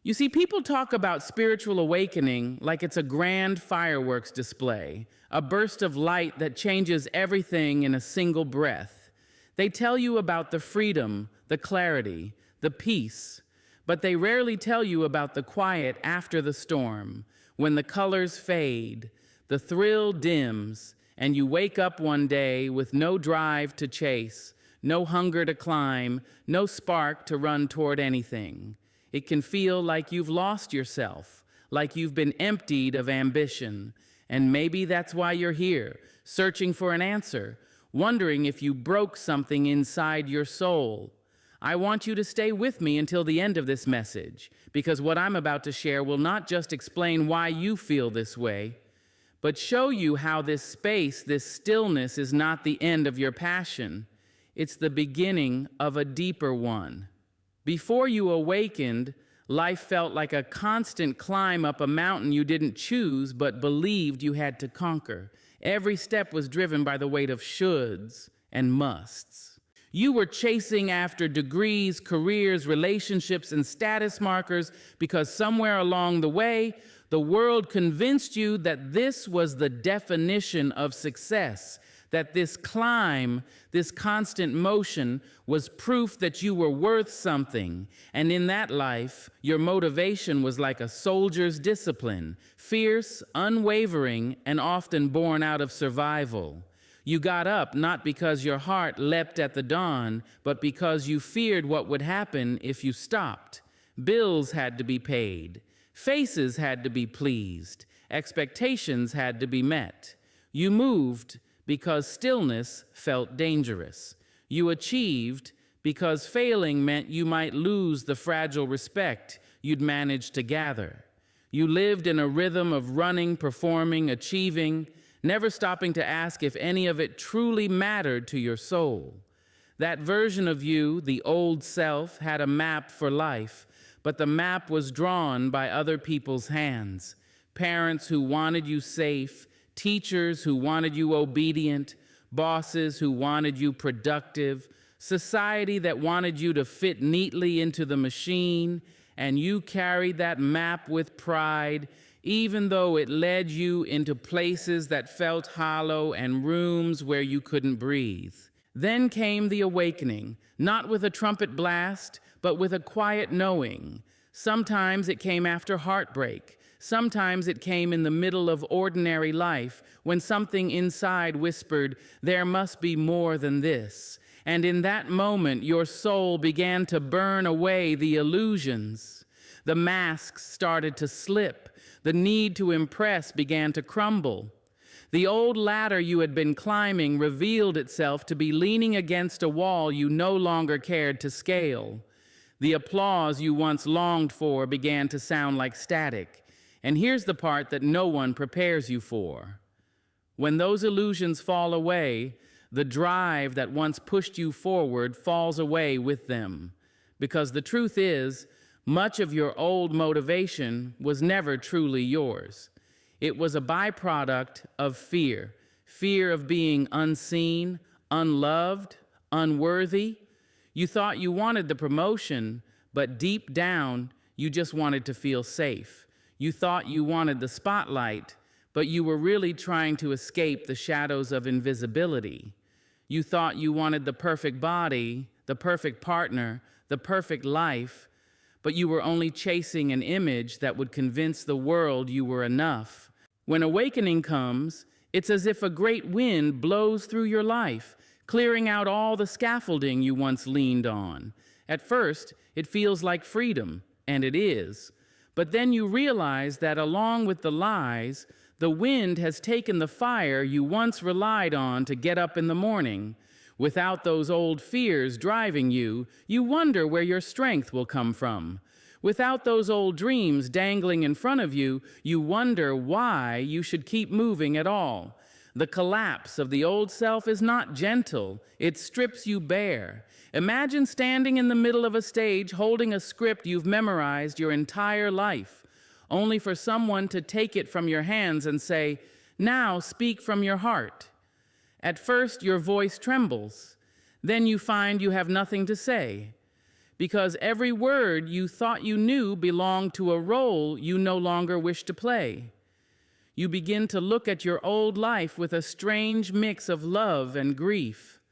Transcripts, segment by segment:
You see, people talk about spiritual awakening like it's a grand fireworks display, a burst of light that changes everything in a single breath. They tell you about the freedom, the clarity, the peace, but they rarely tell you about the quiet after the storm, when the colors fade, the thrill dims, and you wake up one day with no drive to chase, no hunger to climb, no spark to run toward anything. It can feel like you've lost yourself, like you've been emptied of ambition. And maybe that's why you're here, searching for an answer, wondering if you broke something inside your soul. I want you to stay with me until the end of this message, because what I'm about to share will not just explain why you feel this way, but show you how this space, this stillness, is not the end of your passion. It's the beginning of a deeper one. Before you awakened, life felt like a constant climb up a mountain you didn't choose but believed you had to conquer. Every step was driven by the weight of shoulds and musts. You were chasing after degrees, careers, relationships, and status markers because somewhere along the way, the world convinced you that this was the definition of success, that this climb, this constant motion, was proof that you were worth something. And in that life, your motivation was like a soldier's discipline, fierce, unwavering, and often born out of survival. You got up not because your heart leapt at the dawn, but because you feared what would happen if you stopped. Bills had to be paid. Faces had to be pleased. Expectations had to be met. You moved because stillness felt dangerous. You achieved because failing meant you might lose the fragile respect you'd managed to gather. You lived in a rhythm of running, performing, achieving, never stopping to ask if any of it truly mattered to your soul. That version of you, the old self, had a map for life, but the map was drawn by other people's hands. Parents who wanted you safe, teachers who wanted you obedient, bosses who wanted you productive, society that wanted you to fit neatly into the machine, and you carried that map with pride, even though it led you into places that felt hollow and rooms where you couldn't breathe. Then came the awakening, not with a trumpet blast, but with a quiet knowing. Sometimes it came after heartbreak. Sometimes it came in the middle of ordinary life, when something inside whispered, "There must be more than this." And in that moment, your soul began to burn away the illusions. The masks started to slip. The need to impress began to crumble. The old ladder you had been climbing revealed itself to be leaning against a wall you no longer cared to scale. The applause you once longed for began to sound like static. And here's the part that no one prepares you for. When those illusions fall away, the drive that once pushed you forward falls away with them. Because the truth is, much of your old motivation was never truly yours. It was a byproduct of fear. Fear of being unseen, unloved, unworthy. You thought you wanted the promotion, but deep down, you just wanted to feel safe. You thought you wanted the spotlight, but you were really trying to escape the shadows of invisibility. You thought you wanted the perfect body, the perfect partner, the perfect life, but you were only chasing an image that would convince the world you were enough. When awakening comes, it's as if a great wind blows through your life, clearing out all the scaffolding you once leaned on. At first, it feels like freedom, and it is. But then you realize that along with the lies, the wind has taken the fire you once relied on to get up in the morning. Without those old fears driving you, you wonder where your strength will come from. Without those old dreams dangling in front of you, you wonder why you should keep moving at all. The collapse of the old self is not gentle. It strips you bare. Imagine standing in the middle of a stage holding a script you've memorized your entire life, only for someone to take it from your hands and say, "Now speak from your heart." At first, your voice trembles. Then you find you have nothing to say, because every word you thought you knew belonged to a role you no longer wish to play. You begin to look at your old life with a strange mix of love and grief.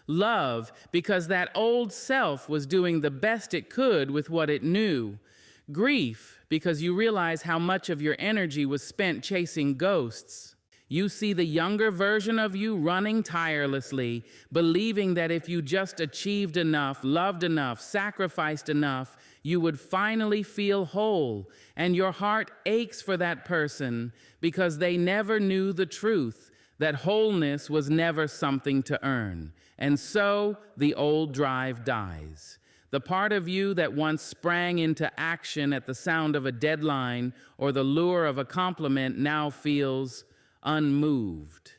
Love, because that old self was doing the best it could with what it knew. Grief, because you realize how much of your energy was spent chasing ghosts. You see the younger version of you running tirelessly, believing that if you just achieved enough, loved enough, sacrificed enough, you would finally feel whole, and your heart aches for that person because they never knew the truth, that wholeness was never something to earn. And so the old drive dies. The part of you that once sprang into action at the sound of a deadline or the lure of a compliment now feels unmoved.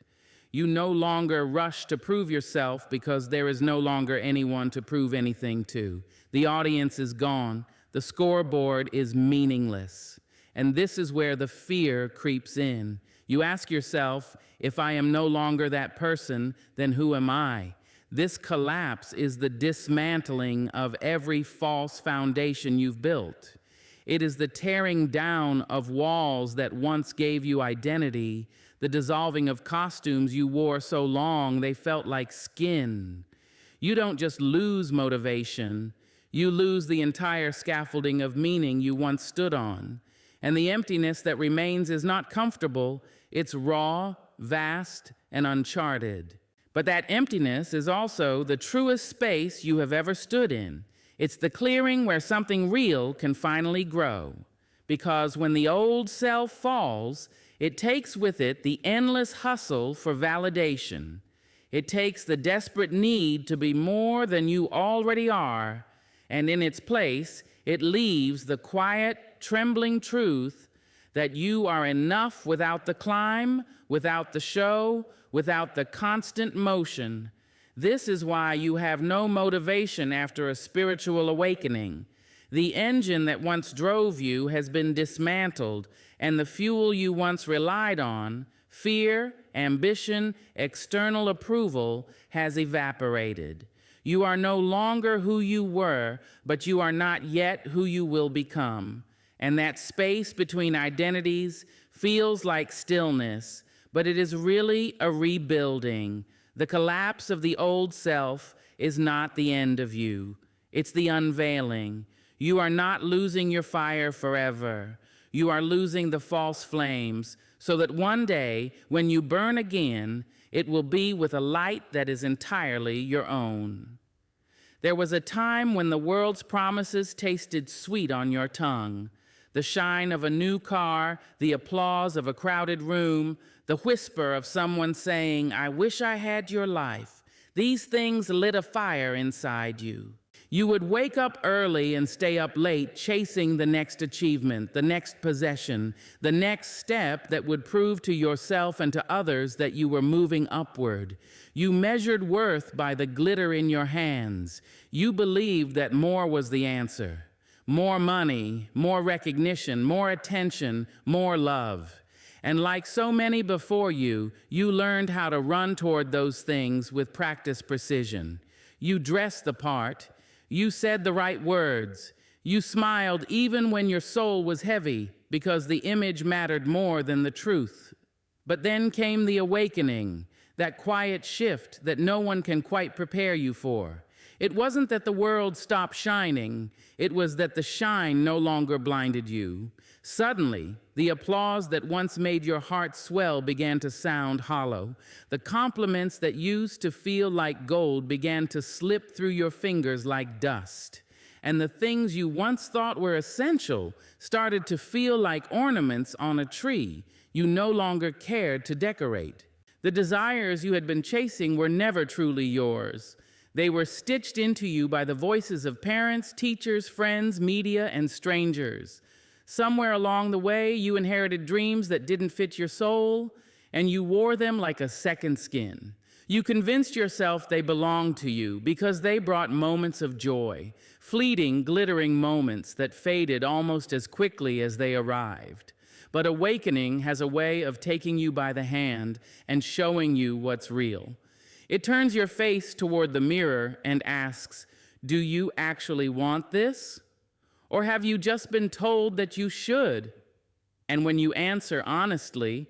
You no longer rush to prove yourself because there is no longer anyone to prove anything to. The audience is gone. The scoreboard is meaningless. And this is where the fear creeps in. You ask yourself, if I am no longer that person, then who am I? This collapse is the dismantling of every false foundation you've built. It is the tearing down of walls that once gave you identity, the dissolving of costumes you wore so long they felt like skin. You don't just lose motivation, you lose the entire scaffolding of meaning you once stood on. And the emptiness that remains is not comfortable, it's raw, vast, and uncharted. But that emptiness is also the truest space you have ever stood in. It's the clearing where something real can finally grow. Because when the old self falls, it takes with it the endless hustle for validation. It takes the desperate need to be more than you already are, and in its place, it leaves the quiet, trembling truth that you are enough without the climb, without the show, without the constant motion. This is why you have no motivation after a spiritual awakening. The engine that once drove you has been dismantled, and the fuel you once relied on, fear, ambition, external approval, has evaporated. You are no longer who you were, but you are not yet who you will become. And that space between identities feels like stillness, but it is really a rebuilding. The collapse of the old self is not the end of you. It's the unveiling. You are not losing your fire forever. You are losing the false flames, so that one day, when you burn again, it will be with a light that is entirely your own. There was a time when the world's promises tasted sweet on your tongue. The shine of a new car, the applause of a crowded room, the whisper of someone saying, "I wish I had your life." These things lit a fire inside you. You would wake up early and stay up late chasing the next achievement, the next possession, the next step that would prove to yourself and to others that you were moving upward. You measured worth by the glitter in your hands. You believed that more was the answer. More money, more recognition, more attention, more love. And like so many before you, you learned how to run toward those things with practiced precision. You dressed the part. You said the right words. You smiled even when your soul was heavy because the image mattered more than the truth. But then came the awakening, that quiet shift that no one can quite prepare you for. It wasn't that the world stopped shining, it was that the shine no longer blinded you. Suddenly, the applause that once made your heart swell began to sound hollow. The compliments that used to feel like gold began to slip through your fingers like dust. And the things you once thought were essential started to feel like ornaments on a tree you no longer cared to decorate. The desires you had been chasing were never truly yours. They were stitched into you by the voices of parents, teachers, friends, media, and strangers. Somewhere along the way, you inherited dreams that didn't fit your soul, and you wore them like a second skin. You convinced yourself they belonged to you because they brought moments of joy, fleeting, glittering moments that faded almost as quickly as they arrived. But awakening has a way of taking you by the hand and showing you what's real. It turns your face toward the mirror and asks, Do you actually want this? Or have you just been told that you should? And when you answer honestly,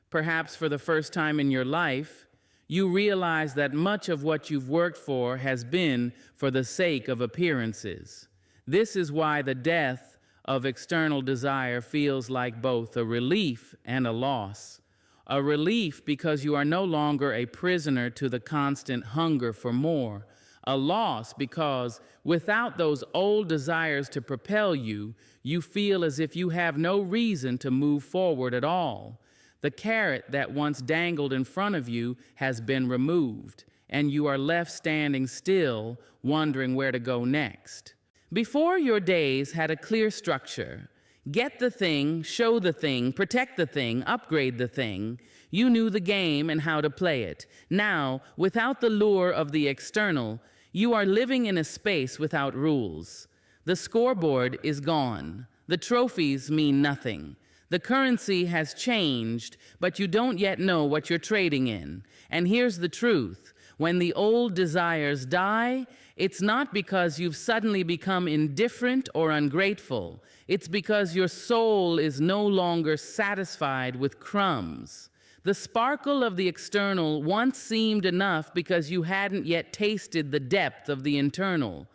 perhaps for the first time in your life, you realize that much of what you've worked for has been for the sake of appearances. This is why the death of external desire feels like both a relief and a loss. A relief because you are no longer a prisoner to the constant hunger for more. A loss because without those old desires to propel you, you feel as if you have no reason to move forward at all. The carrot that once dangled in front of you has been removed, and you are left standing still, wondering where to go next. Before, your days had a clear structure. Get the thing, show the thing, protect the thing, upgrade the thing. You knew the game and how to play it. Now, without the lure of the external, you are living in a space without rules. The scoreboard is gone. The trophies mean nothing. The currency has changed, but you don't yet know what you're trading in. And here's the truth. When the old desires die, it's not because you've suddenly become indifferent or ungrateful. It's because your soul is no longer satisfied with crumbs. The sparkle of the external once seemed enough because you hadn't yet tasted the depth of the internal.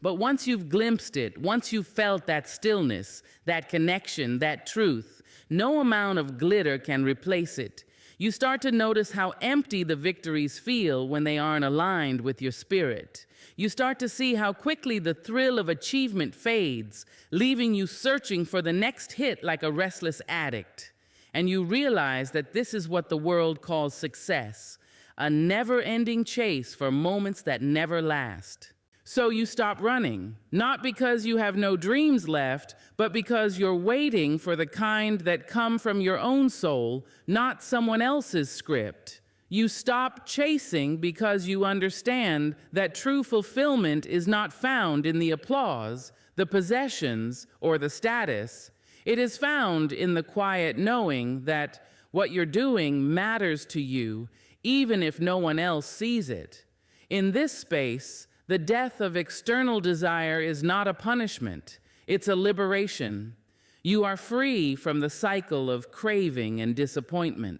But once you've glimpsed it, once you've felt that stillness, that connection, that truth, no amount of glitter can replace it. You start to notice how empty the victories feel when they aren't aligned with your spirit. You start to see how quickly the thrill of achievement fades, leaving you searching for the next hit like a restless addict. And you realize that this is what the world calls success, a never-ending chase for moments that never last. So you stop running, not because you have no dreams left, but because you're waiting for the kind that come from your own soul, not someone else's script. You stop chasing because you understand that true fulfillment is not found in the applause, the possessions, or the status. It is found in the quiet knowing that what you're doing matters to you, even if no one else sees it. In this space, the death of external desire is not a punishment, it's a liberation. You are free from the cycle of craving and disappointment.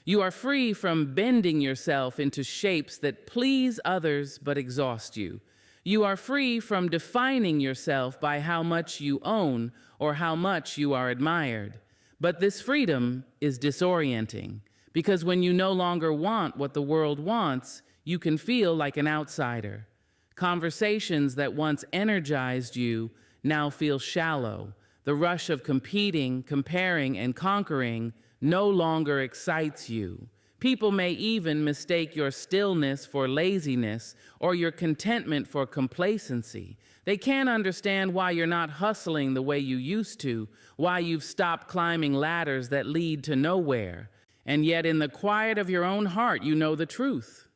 You are free from bending yourself into shapes that please others but exhaust you. You are free from defining yourself by how much you own or how much you are admired. But this freedom is disorienting, because when you no longer want what the world wants, you can feel like an outsider. Conversations that once energized you now feel shallow. The rush of competing, comparing, and conquering no longer excites you. People may even mistake your stillness for laziness or your contentment for complacency. They can't understand why you're not hustling the way you used to, why you've stopped climbing ladders that lead to nowhere. And yet in the quiet of your own heart, you know the truth.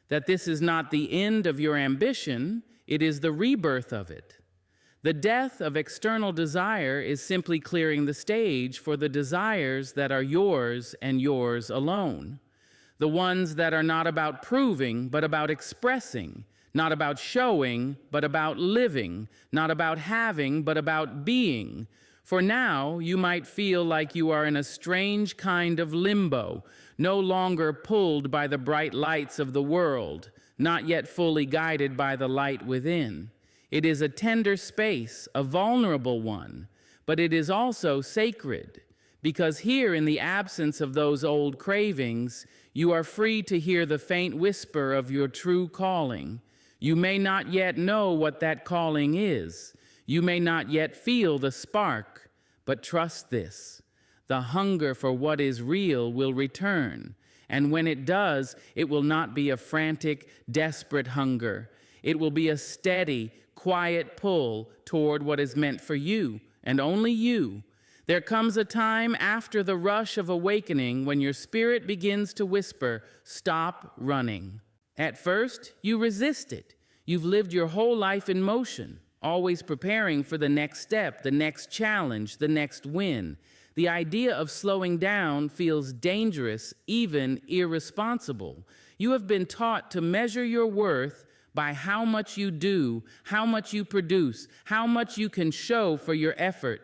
That this is not the end of your ambition, it is the rebirth of it. The death of external desire is simply clearing the stage for the desires that are yours and yours alone. The ones that are not about proving, but about expressing, not about showing, but about living, not about having, but about being. For now, you might feel like you are in a strange kind of limbo, no longer pulled by the bright lights of the world, not yet fully guided by the light within. It is a tender space, a vulnerable one, but it is also sacred, because here in the absence of those old cravings, you are free to hear the faint whisper of your true calling. You may not yet know what that calling is. You may not yet feel the spark, but trust this. The hunger for what is real will return, and when it does, it will not be a frantic, desperate hunger. It will be a steady, quiet pull toward what is meant for you, and only you. There comes a time after the rush of awakening when your spirit begins to whisper, "Stop running." At first, you resist it. You've lived your whole life in motion, always preparing for the next step, the next challenge, the next win. The idea of slowing down feels dangerous, even irresponsible. You have been taught to measure your worth by how much you do, how much you produce, how much you can show for your effort.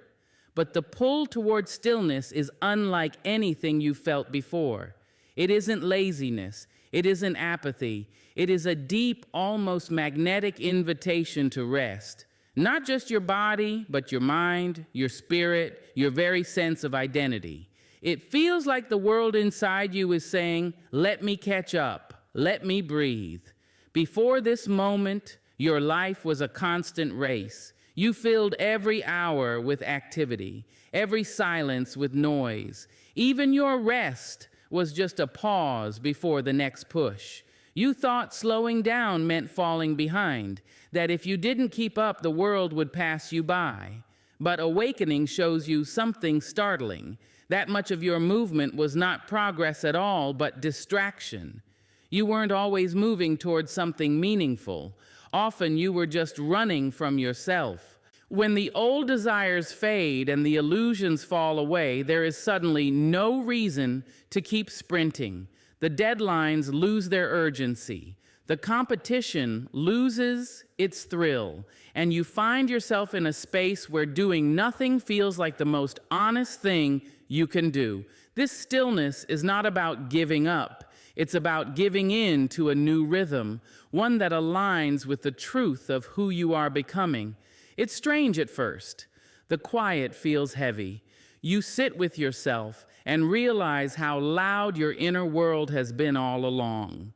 But the pull toward stillness is unlike anything you felt before. It isn't laziness. It isn't apathy. It is a deep, almost magnetic invitation to rest. Not just your body, but your mind, your spirit, your very sense of identity. It feels like the world inside you is saying, "Let me catch up. Let me breathe." Before this moment, your life was a constant race. You filled every hour with activity, every silence with noise. Even your rest was just a pause before the next push. You thought slowing down meant falling behind, that if you didn't keep up, the world would pass you by. But awakening shows you something startling. That much of your movement was not progress at all, but distraction. You weren't always moving towards something meaningful. Often you were just running from yourself. When the old desires fade and the illusions fall away, there is suddenly no reason to keep sprinting. The deadlines lose their urgency. The competition loses its thrill, and you find yourself in a space where doing nothing feels like the most honest thing you can do. This stillness is not about giving up. It's about giving in to a new rhythm, one that aligns with the truth of who you are becoming. It's strange at first. The quiet feels heavy. You sit with yourself and realize how loud your inner world has been all along.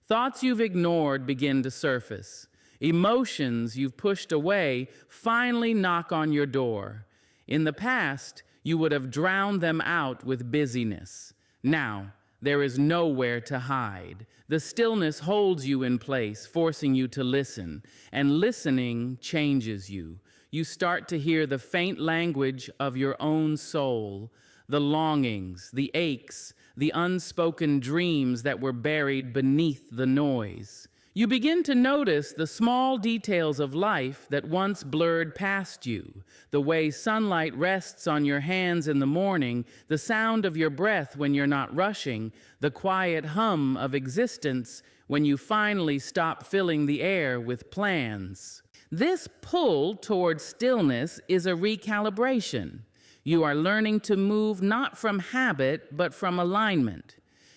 Thoughts you've ignored begin to surface. Emotions you've pushed away finally knock on your door. In the past, you would have drowned them out with busyness. Now, there is nowhere to hide. The stillness holds you in place, forcing you to listen, and listening changes you. You start to hear the faint language of your own soul, the longings, the aches, the unspoken dreams that were buried beneath the noise. You begin to notice the small details of life that once blurred past you, the way sunlight rests on your hands in the morning, the sound of your breath when you're not rushing, the quiet hum of existence when you finally stop filling the air with plans. This pull toward stillness is a recalibration. You are learning to move not from habit, but from alignment.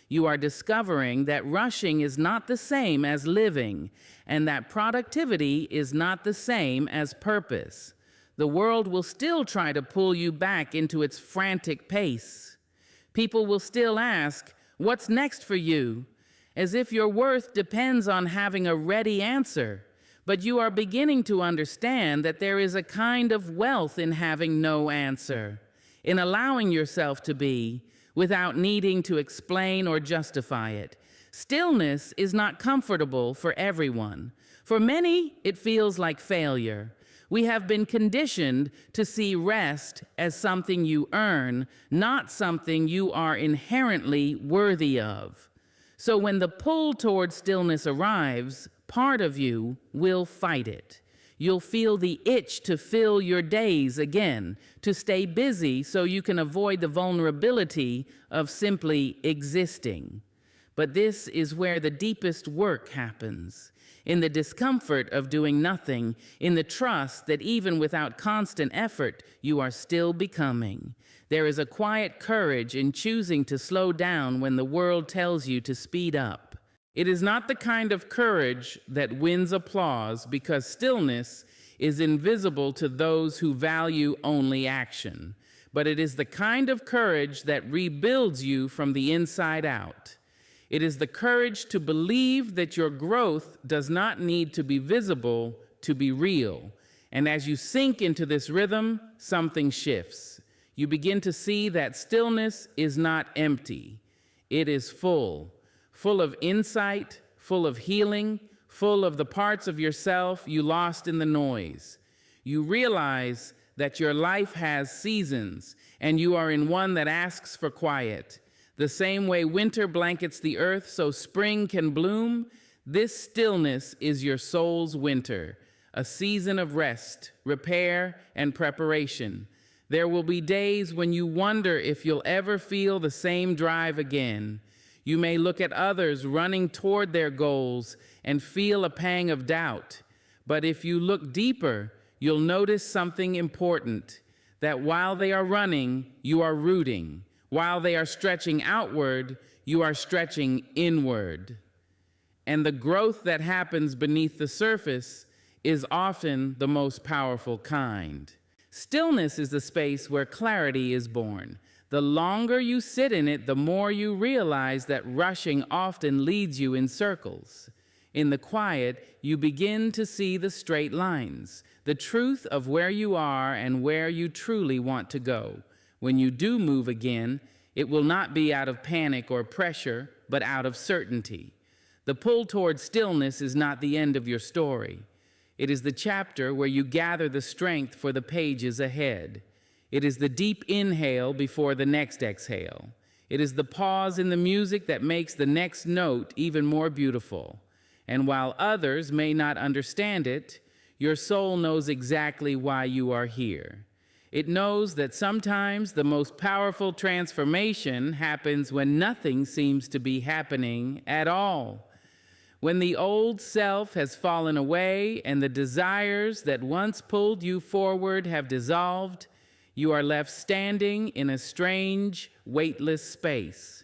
You are discovering that rushing is not the same as living, and that productivity is not the same as purpose. The world will still try to pull you back into its frantic pace. People will still ask, "What's next for you?" as if your worth depends on having a ready answer. But you are beginning to understand that there is a kind of wealth in having no answer, in allowing yourself to be, without needing to explain or justify it. Stillness is not comfortable for everyone. For many, it feels like failure. We have been conditioned to see rest as something you earn, not something you are inherently worthy of. So when the pull toward stillness arrives, part of you will fight it. You'll feel the itch to fill your days again, to stay busy so you can avoid the vulnerability of simply existing. But this is where the deepest work happens, in the discomfort of doing nothing, in the trust that even without constant effort, you are still becoming. There is a quiet courage in choosing to slow down when the world tells you to speed up. It is not the kind of courage that wins applause, because stillness is invisible to those who value only action. But it is the kind of courage that rebuilds you from the inside out. It is the courage to believe that your growth does not need to be visible to be real. And as you sink into this rhythm, something shifts. You begin to see that stillness is not empty. It is full of insight, full of healing, full of the parts of yourself you lost in the noise. You realize that your life has seasons, and you are in one that asks for quiet. The same way winter blankets the earth so spring can bloom, this stillness is your soul's winter, a season of rest, repair, and preparation. There will be days when you wonder if you'll ever feel the same drive again. You may look at others running toward their goals and feel a pang of doubt. But if you look deeper, you'll notice something important, that while they are running, you are rooting. While they are stretching outward, you are stretching inward. And the growth that happens beneath the surface is often the most powerful kind. Stillness is the space where clarity is born. The longer you sit in it, the more you realize that rushing often leads you in circles. In the quiet, you begin to see the straight lines, the truth of where you are and where you truly want to go. When you do move again, it will not be out of panic or pressure, but out of certainty. The pull toward stillness is not the end of your story. It is the chapter where you gather the strength for the pages ahead. It is the deep inhale before the next exhale. It is the pause in the music that makes the next note even more beautiful. And while others may not understand it, your soul knows exactly why you are here. It knows that sometimes the most powerful transformation happens when nothing seems to be happening at all. When the old self has fallen away and the desires that once pulled you forward have dissolved, you are left standing in a strange, weightless space.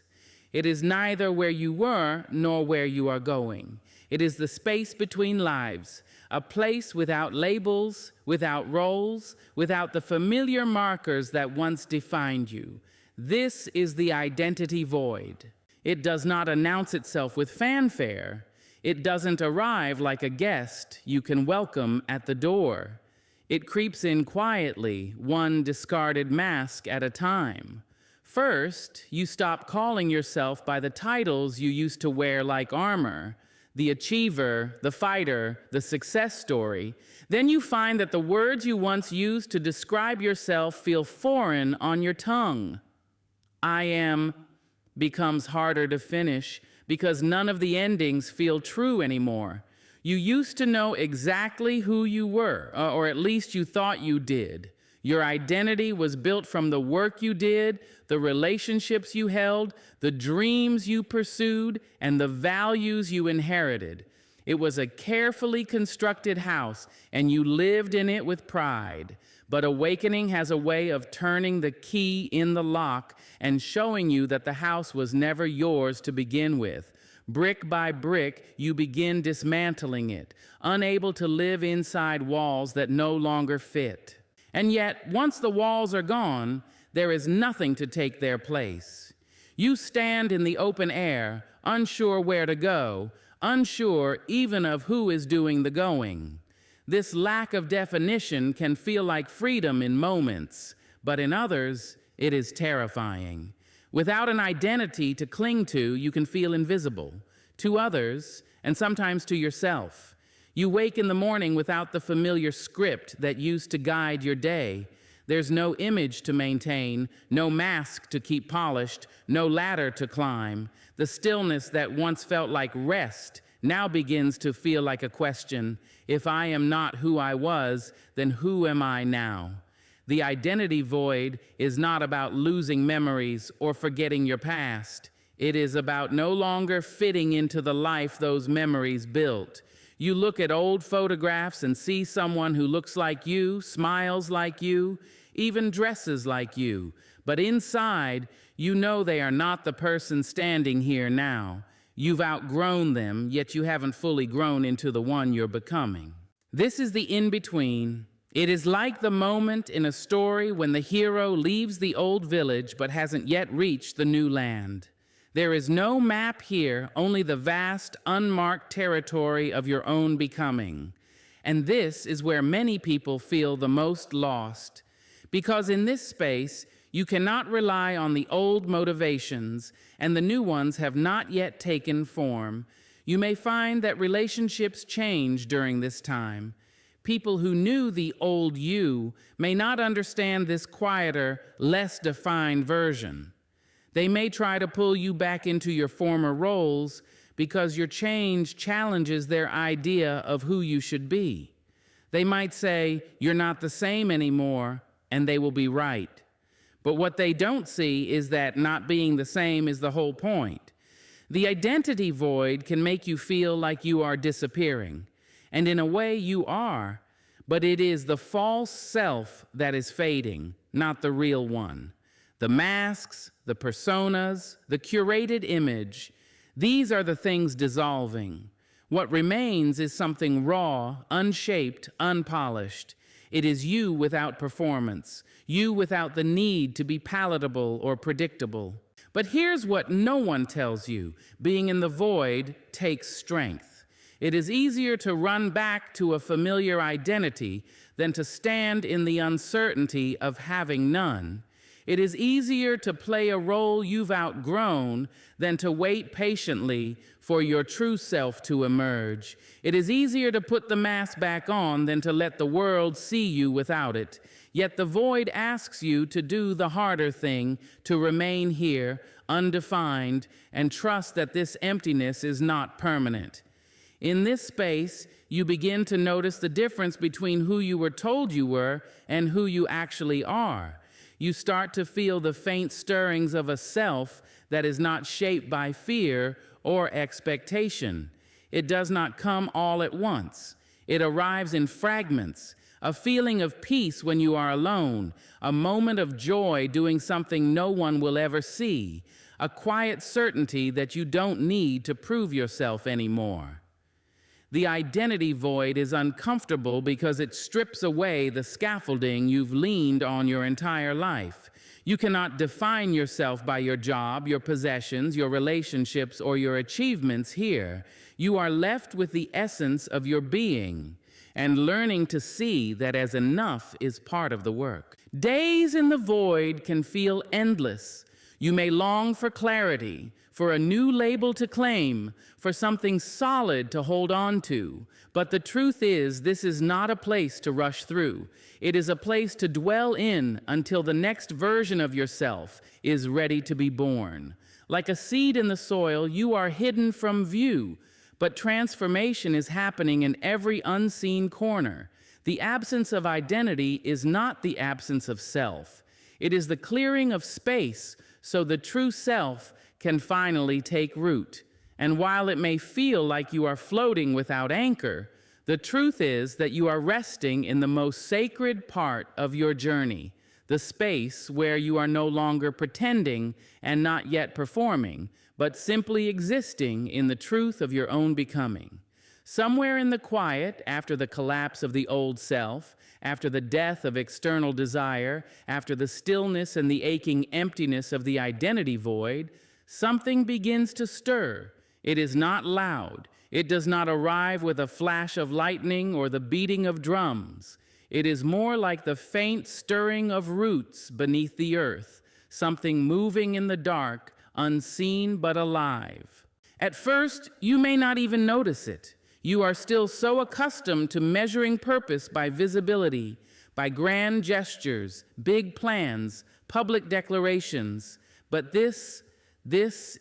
It is neither where you were nor where you are going. It is the space between lives, a place without labels, without roles, without the familiar markers that once defined you. This is the identity void. It does not announce itself with fanfare. It doesn't arrive like a guest you can welcome at the door. It creeps in quietly, one discarded mask at a time. First, you stop calling yourself by the titles you used to wear like armor: the achiever, the fighter, the success story. Then you find that the words you once used to describe yourself feel foreign on your tongue. I am becomes harder to finish because none of the endings feel true anymore. You used to know exactly who you were, or at least you thought you did. Your identity was built from the work you did, the relationships you held, the dreams you pursued, and the values you inherited. It was a carefully constructed house, and you lived in it with pride. But awakening has a way of turning the key in the lock and showing you that the house was never yours to begin with. Brick by brick, you begin dismantling it, unable to live inside walls that no longer fit. And yet, once the walls are gone, there is nothing to take their place. You stand in the open air, unsure where to go, unsure even of who is doing the going. This lack of definition can feel like freedom in moments, but in others, it is terrifying. Without an identity to cling to, you can feel invisible to others and sometimes to yourself. You wake in the morning without the familiar script that used to guide your day. There's no image to maintain, no mask to keep polished, no ladder to climb. The stillness that once felt like rest now begins to feel like a question. If I am not who I was, then who am I now? The identity void is not about losing memories or forgetting your past. It is about no longer fitting into the life those memories built. You look at old photographs and see someone who looks like you, smiles like you, even dresses like you. But inside, you know they are not the person standing here now. You've outgrown them, yet you haven't fully grown into the one you're becoming. This is the in-between. It is like the moment in a story when the hero leaves the old village but hasn't yet reached the new land. There is no map here, only the vast, unmarked territory of your own becoming. And this is where many people feel the most lost. Because in this space, you cannot rely on the old motivations, and the new ones have not yet taken form. You may find that relationships change during this time. People who knew the old you may not understand this quieter, less defined version. They may try to pull you back into your former roles because your change challenges their idea of who you should be. They might say, "You're not the same anymore," and they will be right. But what they don't see is that not being the same is the whole point. The identity void can make you feel like you are disappearing, and in a way you are, but it is the false self that is fading, not the real one. The masks, the personas, the curated image, these are the things dissolving. What remains is something raw, unshaped, unpolished. It is you without performance, you without the need to be palatable or predictable. But here's what no one tells you: being in the void takes strength. It is easier to run back to a familiar identity than to stand in the uncertainty of having none. It is easier to play a role you've outgrown than to wait patiently for your true self to emerge. It is easier to put the mask back on than to let the world see you without it. Yet the void asks you to do the harder thing, to remain here, undefined, and trust that this emptiness is not permanent. In this space, you begin to notice the difference between who you were told you were and who you actually are. You start to feel the faint stirrings of a self that is not shaped by fear or expectation. It does not come all at once. It arrives in fragments, a feeling of peace when you are alone, a moment of joy doing something no one will ever see, a quiet certainty that you don't need to prove yourself anymore. The identity void is uncomfortable because it strips away the scaffolding you've leaned on your entire life. You cannot define yourself by your job, your possessions, your relationships, or your achievements here. You are left with the essence of your being and learning to see that as enough is part of the work. Days in the void can feel endless. You may long for clarity, for a new label to claim, for something solid to hold on to. But the truth is, this is not a place to rush through. It is a place to dwell in until the next version of yourself is ready to be born. Like a seed in the soil, you are hidden from view, but transformation is happening in every unseen corner. The absence of identity is not the absence of self. It is the clearing of space so the true self can finally take root. And while it may feel like you are floating without anchor, the truth is that you are resting in the most sacred part of your journey, the space where you are no longer pretending and not yet performing, but simply existing in the truth of your own becoming. Somewhere in the quiet, after the collapse of the old self, after the death of external desire, after the stillness and the aching emptiness of the identity void, something begins to stir. It is not loud. It does not arrive with a flash of lightning or the beating of drums. It is more like the faint stirring of roots beneath the earth, something moving in the dark, unseen but alive. At first, you may not even notice it. You are still so accustomed to measuring purpose by visibility, by grand gestures, big plans, public declarations. But this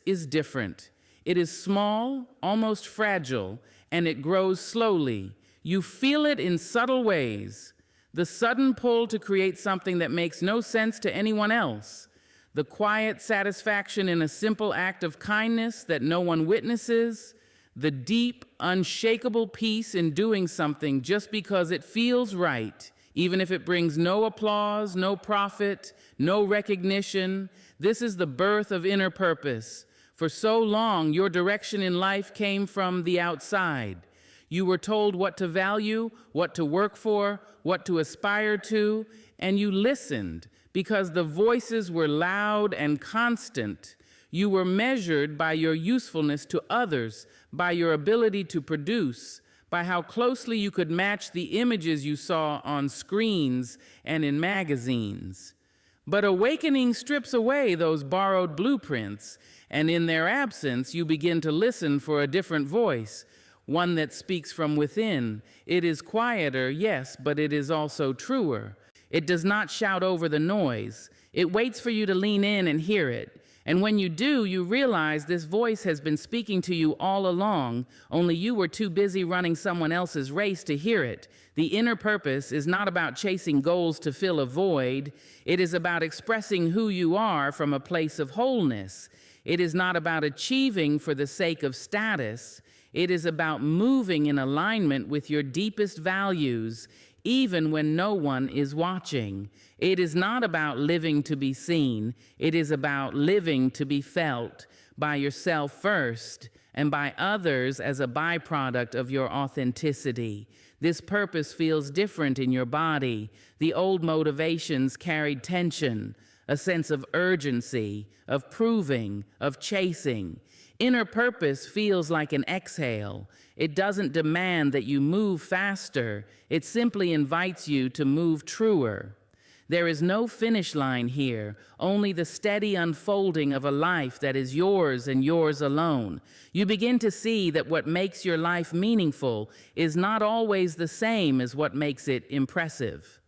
is different. It is small, almost fragile, and it grows slowly. You feel it in subtle ways. The sudden pull to create something that makes no sense to anyone else. The quiet satisfaction in a simple act of kindness that no one witnesses. The deep, unshakable peace in doing something just because it feels right, even if it brings no applause, no profit, no recognition. This is the birth of inner purpose. For so long, your direction in life came from the outside. You were told what to value, what to work for, what to aspire to, and you listened because the voices were loud and constant. You were measured by your usefulness to others, by your ability to produce, by how closely you could match the images you saw on screens and in magazines. But awakening strips away those borrowed blueprints, and in their absence, you begin to listen for a different voice, one that speaks from within. It is quieter, yes, but it is also truer. It does not shout over the noise. It waits for you to lean in and hear it. And when you do, you realize this voice has been speaking to you all along, only you were too busy running someone else's race to hear it. The inner purpose is not about chasing goals to fill a void. It is about expressing who you are from a place of wholeness. It is not about achieving for the sake of status. It is about moving in alignment with your deepest values, even when no one is watching. It is not about living to be seen. It is about living to be felt by yourself first and by others as a byproduct of your authenticity. This purpose feels different in your body. The old motivations carried tension, a sense of urgency, of proving, of chasing. Inner purpose feels like an exhale. It doesn't demand that you move faster. It simply invites you to move truer. There is no finish line here, only the steady unfolding of a life that is yours and yours alone. You begin to see that what makes your life meaningful is not always the same as what makes it impressive.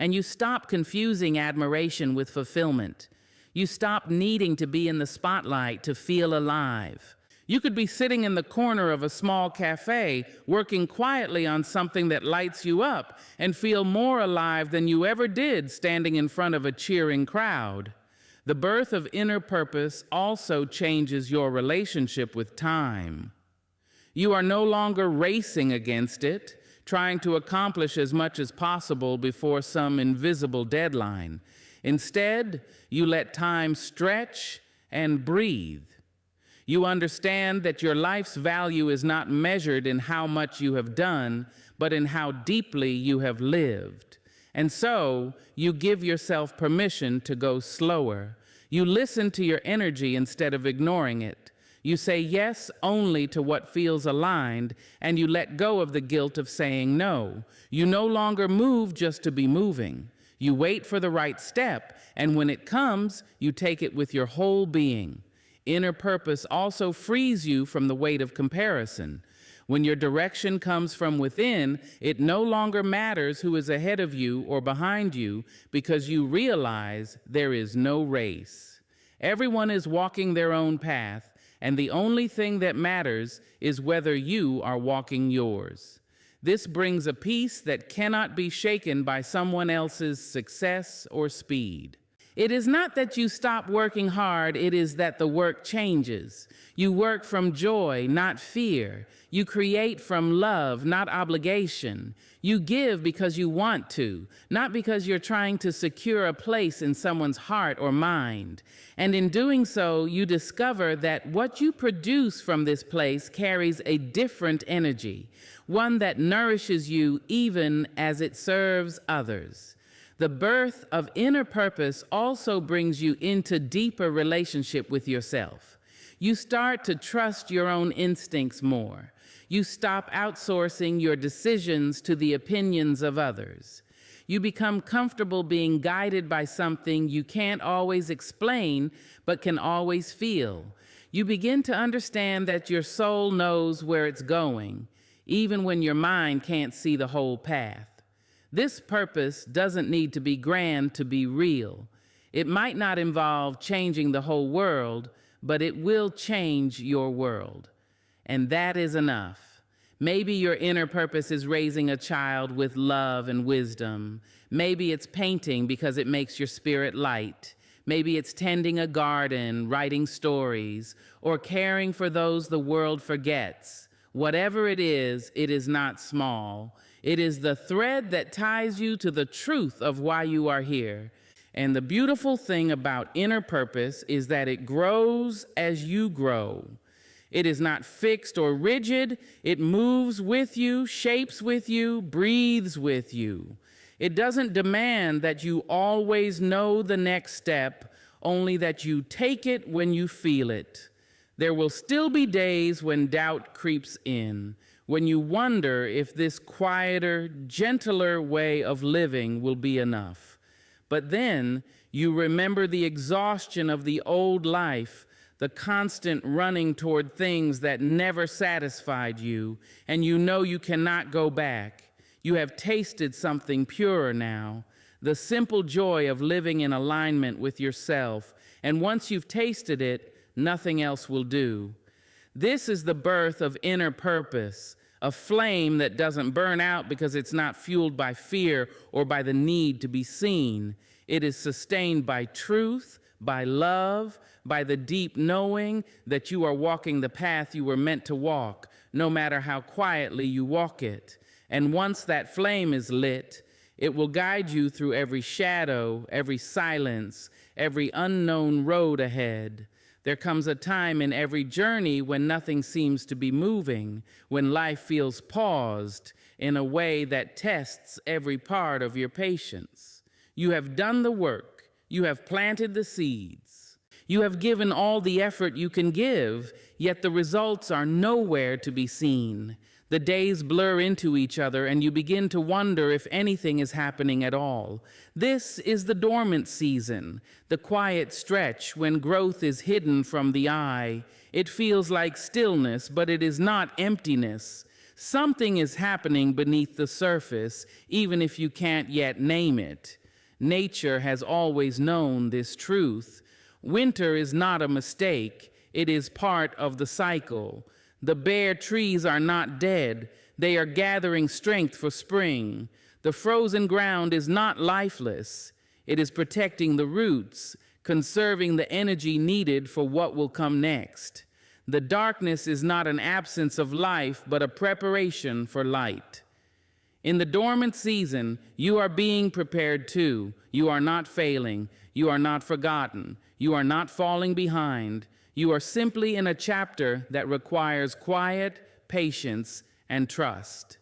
And you stop confusing admiration with fulfillment. You stop needing to be in the spotlight to feel alive. You could be sitting in the corner of a small cafe, working quietly on something that lights you up, and feel more alive than you ever did standing in front of a cheering crowd. The birth of inner purpose also changes your relationship with time. You are no longer racing against it, trying to accomplish as much as possible before some invisible deadline. Instead, you let time stretch and breathe. You understand that your life's value is not measured in how much you have done, but in how deeply you have lived. And so, you give yourself permission to go slower. You listen to your energy instead of ignoring it. You say yes only to what feels aligned, and you let go of the guilt of saying no. You no longer move just to be moving. You wait for the right step, and when it comes, you take it with your whole being. Inner purpose also frees you from the weight of comparison. When your direction comes from within, it no longer matters who is ahead of you or behind you because you realize there is no race. Everyone is walking their own path, and the only thing that matters is whether you are walking yours. This brings a peace that cannot be shaken by someone else's success or speed. It is not that you stop working hard, it is that the work changes. You work from joy, not fear. You create from love, not obligation. You give because you want to, not because you're trying to secure a place in someone's heart or mind. And in doing so, you discover that what you produce from this place carries a different energy, one that nourishes you even as it serves others. The birth of inner purpose also brings you into deeper relationship with yourself. You start to trust your own instincts more. You stop outsourcing your decisions to the opinions of others. You become comfortable being guided by something you can't always explain, but can always feel. You begin to understand that your soul knows where it's going, even when your mind can't see the whole path. This purpose doesn't need to be grand to be real. It might not involve changing the whole world, but it will change your world. And that is enough. Maybe your inner purpose is raising a child with love and wisdom. Maybe it's painting because it makes your spirit light. Maybe it's tending a garden, writing stories, or caring for those the world forgets. Whatever it is not small. It is the thread that ties you to the truth of why you are here. And the beautiful thing about inner purpose is that it grows as you grow. It is not fixed or rigid. It moves with you, shapes with you, breathes with you. It doesn't demand that you always know the next step, only that you take it when you feel it. There will still be days when doubt creeps in, when you wonder if this quieter, gentler way of living will be enough. But then you remember the exhaustion of the old life, the constant running toward things that never satisfied you, and you know you cannot go back. You have tasted something purer now, the simple joy of living in alignment with yourself, and once you've tasted it, nothing else will do. This is the birth of inner purpose, a flame that doesn't burn out because it's not fueled by fear or by the need to be seen. It is sustained by truth, by love, by the deep knowing that you are walking the path you were meant to walk, no matter how quietly you walk it. And once that flame is lit, it will guide you through every shadow, every silence, every unknown road ahead. There comes a time in every journey when nothing seems to be moving, when life feels paused in a way that tests every part of your patience. You have done the work. You have planted the seeds. You have given all the effort you can give, yet the results are nowhere to be seen. The days blur into each other, and you begin to wonder if anything is happening at all. This is the dormant season, the quiet stretch when growth is hidden from the eye. It feels like stillness, but it is not emptiness. Something is happening beneath the surface, even if you can't yet name it. Nature has always known this truth. Winter is not a mistake. It is part of the cycle. The bare trees are not dead. They are gathering strength for spring. The frozen ground is not lifeless. It is protecting the roots, conserving the energy needed for what will come next. The darkness is not an absence of life, but a preparation for light. In the dormant season, you are being prepared too. You are not failing. You are not forgotten. You are not falling behind. You are simply in a chapter that requires quiet, patience, and trust.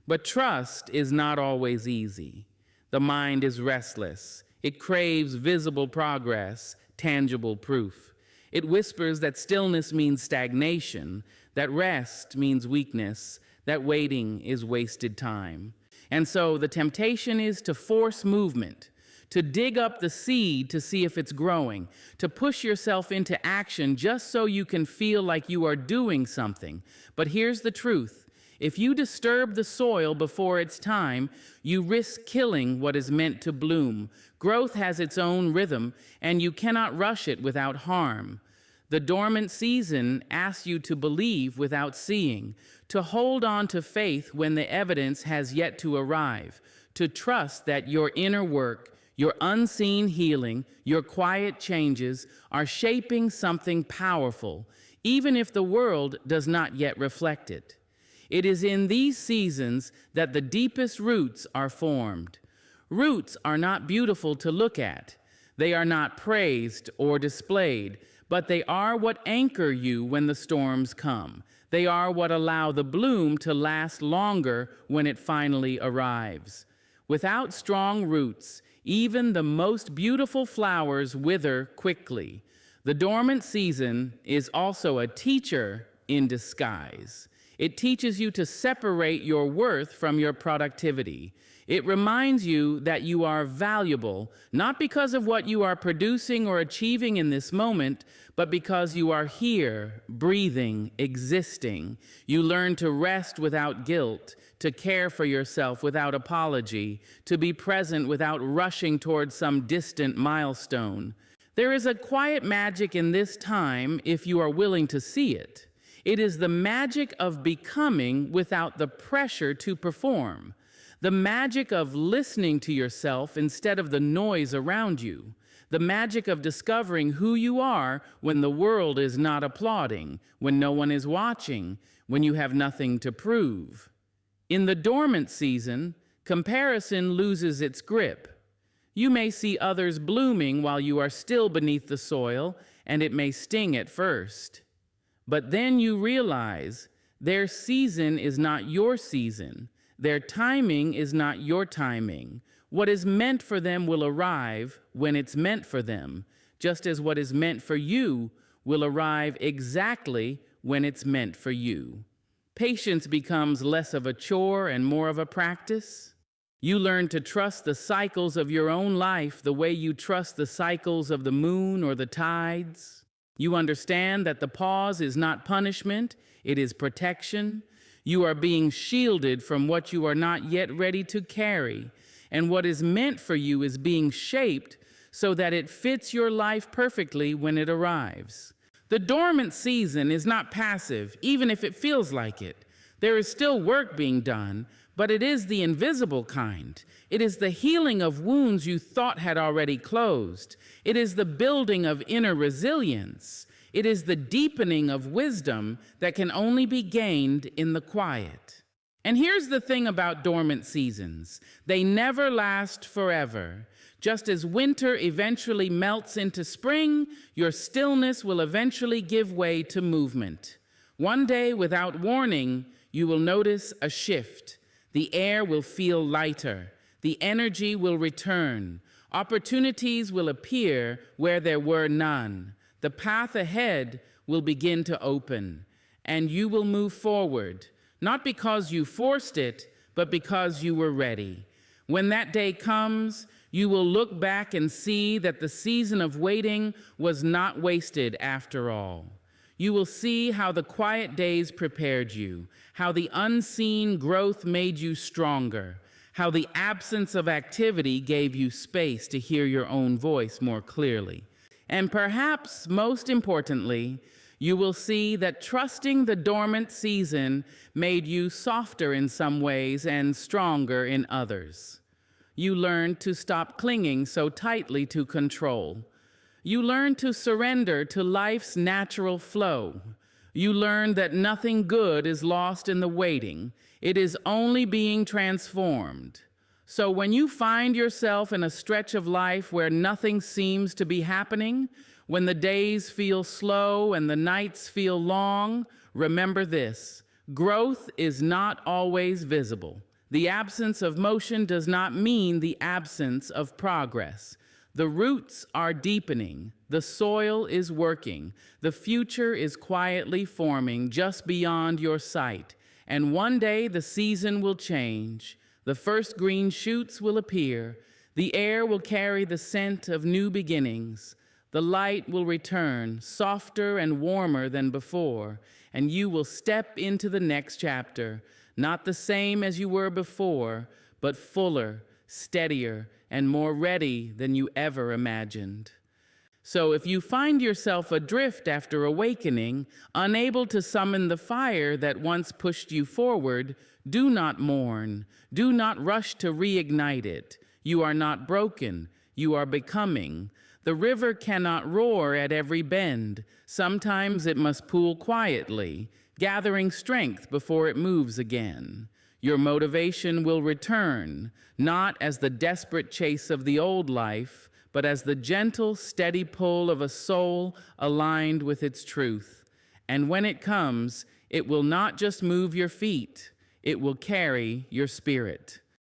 But trust is not always easy. The mind is restless. It craves visible progress, tangible proof. It whispers that stillness means stagnation, that rest means weakness, that waiting is wasted time. And so the temptation is to force movement, to dig up the seed to see if it's growing, to push yourself into action just so you can feel like you are doing something. But here's the truth. If you disturb the soil before it's time, you risk killing what is meant to bloom. Growth has its own rhythm, and you cannot rush it without harm. The dormant season asks you to believe without seeing, to hold on to faith when the evidence has yet to arrive, to trust that your inner work, your unseen healing, your quiet changes are shaping something powerful, even if the world does not yet reflect it. It is in these seasons that the deepest roots are formed. Roots are not beautiful to look at. They are not praised or displayed, but they are what anchor you when the storms come. They are what allow the bloom to last longer when it finally arrives. Without strong roots, even the most beautiful flowers wither quickly. The dormant season is also a teacher in disguise. It teaches you to separate your worth from your productivity. It reminds you that you are valuable, not because of what you are producing or achieving in this moment, but because you are here, breathing, existing. You learn to rest without guilt, to care for yourself without apology, to be present without rushing towards some distant milestone. There is a quiet magic in this time if you are willing to see it. It is the magic of becoming without the pressure to perform. The magic of listening to yourself instead of the noise around you. The magic of discovering who you are when the world is not applauding, when no one is watching, when you have nothing to prove. In the dormant season, comparison loses its grip. You may see others blooming while you are still beneath the soil, and it may sting at first. But then you realize their season is not your season. Their timing is not your timing. What is meant for them will arrive when it's meant for them, just as what is meant for you will arrive exactly when it's meant for you. Patience becomes less of a chore and more of a practice. You learn to trust the cycles of your own life the way you trust the cycles of the moon or the tides. You understand that the pause is not punishment, it is protection. You are being shielded from what you are not yet ready to carry, and what is meant for you is being shaped so that it fits your life perfectly when it arrives. The dormant season is not passive, even if it feels like it. There is still work being done, but it is the invisible kind. It is the healing of wounds you thought had already closed. It is the building of inner resilience. It is the deepening of wisdom that can only be gained in the quiet. And here's the thing about dormant seasons. They never last forever. Just as winter eventually melts into spring, your stillness will eventually give way to movement. One day, without warning, you will notice a shift. The air will feel lighter. The energy will return. Opportunities will appear where there were none. The path ahead will begin to open, and you will move forward, not because you forced it, but because you were ready. When that day comes, you will look back and see that the season of waiting was not wasted after all. You will see how the quiet days prepared you, how the unseen growth made you stronger, how the absence of activity gave you space to hear your own voice more clearly. And perhaps most importantly, you will see that trusting the dormant season made you softer in some ways and stronger in others. You learned to stop clinging so tightly to control. You learned to surrender to life's natural flow. You learned that nothing good is lost in the waiting. It is only being transformed. So when you find yourself in a stretch of life where nothing seems to be happening, when the days feel slow and the nights feel long, remember this: growth is not always visible. The absence of motion does not mean the absence of progress. The roots are deepening. The soil is working. The future is quietly forming just beyond your sight. And one day the season will change. The first green shoots will appear. The air will carry the scent of new beginnings. The light will return, softer and warmer than before, and you will step into the next chapter, not the same as you were before, but fuller, steadier, and more ready than you ever imagined. So if you find yourself adrift after awakening, unable to summon the fire that once pushed you forward, do not mourn. Do not rush to reignite it. You are not broken. You are becoming. The river cannot roar at every bend. Sometimes it must pool quietly, gathering strength before it moves again. Your motivation will return, not as the desperate chase of the old life, but as the gentle, steady pull of a soul aligned with its truth. And when it comes, it will not just move your feet, it will carry your spirit.